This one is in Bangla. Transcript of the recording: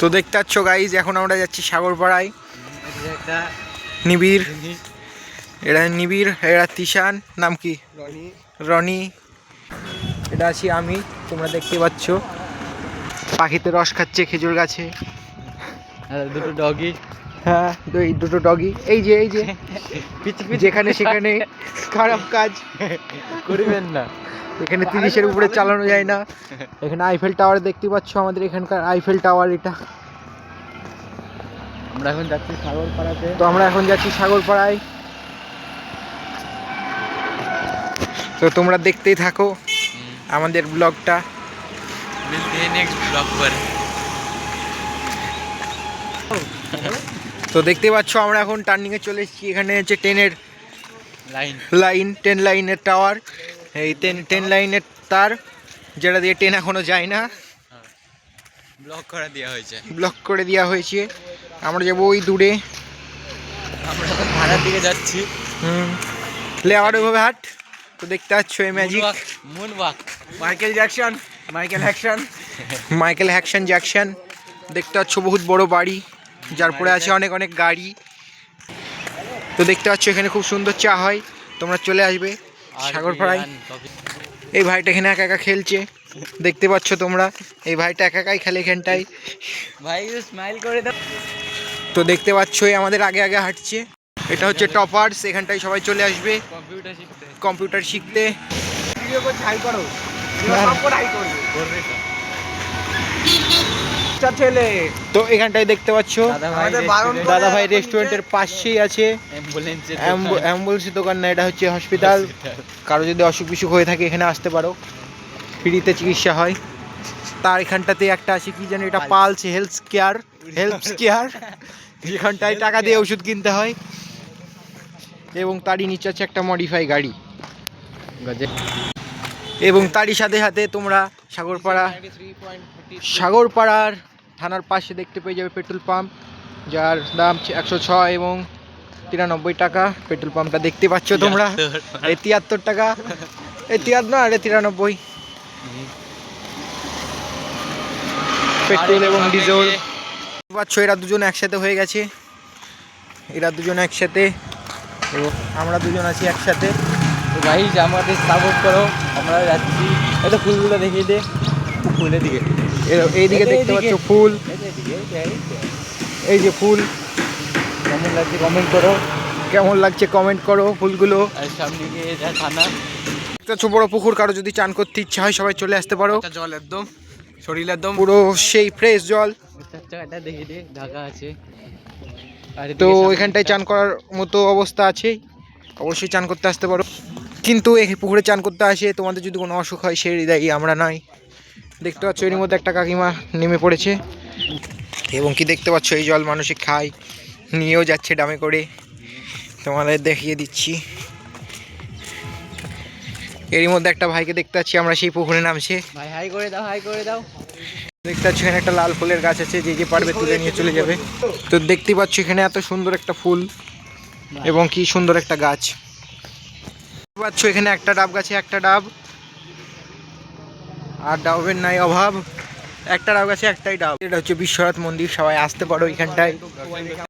তো দেখতে পাচ্ছ গাইজ, এখন আমরা যাচ্ছি সাগরপাড়ায়। নিবিড়, এরা নিবিড়, এরা তিশান, নাম কি রনি, এটা আছি আমি। তোমরা দেখতে পাচ্ছ পাখিতে রস খাচ্ছে খেজুর গাছে। দুটো ডগি, হ্যাঁ এই দুটো ডগি, এই যে যেখানে সেখানে খারাপ কাজ করবেন না। এখানে 30-এর উপরে চালানো যায় না। এখানে আইফেল টাওয়ার দেখতে পাচ্ছ, আমাদের এখানকার আইফেল টাওয়ার এটা। আমরা এখন যাচ্ছি সাগরপাড়াতে। তো আমরা এখন যাচ্ছি সাগরপাড়ায়। তো তোমরা দেখতেই থাকো আমাদের ব্লগটা। নেক্সট ব্লগ पर। তো দেখতে পাচ্ছ আমরা এখন টার্নিংয়ে চলে এসেছি। এখানে হচ্ছে ট্রেনের লাইন 10 লাইনের টাওয়ার। এই 10 লাইনের তার, যেটা দিয়ে ট্রেন এখনো যায় না, ব্লক করে দেওয়া হয়েছে। ব্লক করে দেওয়া হয়েছে। আমরা যাবো ওই দূরে, আমরা এখন ভাড়ার দিকে যাচ্ছি। লে আবার ওইভাবে হাট। তো দেখতে পাচ্ছ এই magic, moon walk, Michael Jackson দেখতে পাচ্ছ বহুত বড় বাড়ি, যার পরে আছে অনেক অনেক গাড়ি। তো দেখতে পাচ্ছ এখানে খুব সুন্দর চা হয়, তোমরা চলে আসবে সাগরপাড়ায়। এই ভাইটা এখানে একা একা খেলছে, দেখতে পাচ্ছ তোমরা। এই ভাইটা একা একাই খেলে এখানটায়। ভাই স্মাইল করে দাও। তো দেখতে পাচ্ছ আমাদের আগে আগে হাঁটছে। এটা হচ্ছে টপার্স, এখানটায় সবাই চলে আসবে কম্পিউটার শিখতে। তো এখানটায় দেখতে পাচ্ছ দাদা ভাই রেস্টুরেন্টের পাশেই আছে অ্যাম্বুলেন্সের দোকান না, এটা হচ্ছে হসপিটাল। কারো যদি অসুখ বিসুখ হয়ে থাকে এখানে আসতে পারো, ফ্রিতে চিকিৎসা হয়। তার এখানটাতে একটা আছে কি জানি, এটা পালস হেলথ কেয়ার, যেখানটায় টাকা দিয়ে ওষুধ কিনতে হয়। এবং তারই নিচে আছে একটা মডিফাই গাড়ি। এবং তারই সাথে সাথে তোমরা সাগরপাড়ার থানার পাশে দেখতে পেয়ে যাবে পেট্রোল পাম্প, যার দাম 106 এবং 93 টাকা। পেট্রোল পাম্পটা দেখতে পাচ্ছ তোমরা, এই 73 টাকা, এই 73 না, আরে 93 পেট্রোল এবং ডিজেল পাচ্ছ। এরা দুজন একসাথে হয়ে গেছে, এরা দুজন একসাথে এবং আমরা দুজন আছি একসাথে। গাইস আমাদের সাপোর্ট করো, আমরা যাচ্ছি। এটা ফুলগুলো দেখিয়ে দে, ফুলের দিকে, এইদিকে দেখতে পাচ্ছ ফুল, এই যে ফুল। কেমন লাগছে কমেন্ট করো, ফুলগুলো। আর সামনে গিয়ে এটা থানা, একটা ছোট বড় পুকুর, কারো যদি চান করতে ইচ্ছা হয় সবাই চলে আসতে পারো। জল একদম শরীর একদম পুরো সেই ফ্রেশ জল। এটা দেখিয়ে দে, ঢাকা আছে। তো এখানটায় চান করার মতো অবস্থা আছে, অবশ্যই চান করতে আসতে পারো। কিন্তু এই পুকুরে চান করতে আসে তোমাদের যদি কোনো অসুখ হয় সেই হৃদয় আমরা নয়। দেখতে পাচ্ছ এর মধ্যে একটা কাকিমা নেমে পড়েছে, এবং কি দেখতে পাচ্ছ এই জল মানুষে খায়, নিয়েও যাচ্ছে ডামে করে। তোমাদের দেখিয়ে দিচ্ছি, এরই মধ্যে একটা ভাইকে দেখতে পাচ্ছি আমরা সেই পুকুরে নামছে। ভাই হাই করে দাও। দেখতে পাচ্ছ এখানে একটা লাল ফুলের গাছ আছে, যে পারবে তুলে নিয়ে চলে যাবে। তো দেখতে পাচ্ছ এখানে এত সুন্দর একটা ফুল এবং কি সুন্দর একটা গাছ। দেখতে পাচ্ছ এখানে একটা ডাব গাছে একটা ডাব, আর ডাবের নাই অভাব। একটা ডাব গাছে একটাই ডাব। এটা হচ্ছে বিশ্বনাথ মন্দির, সবাই আসতে পারো এখানটায়।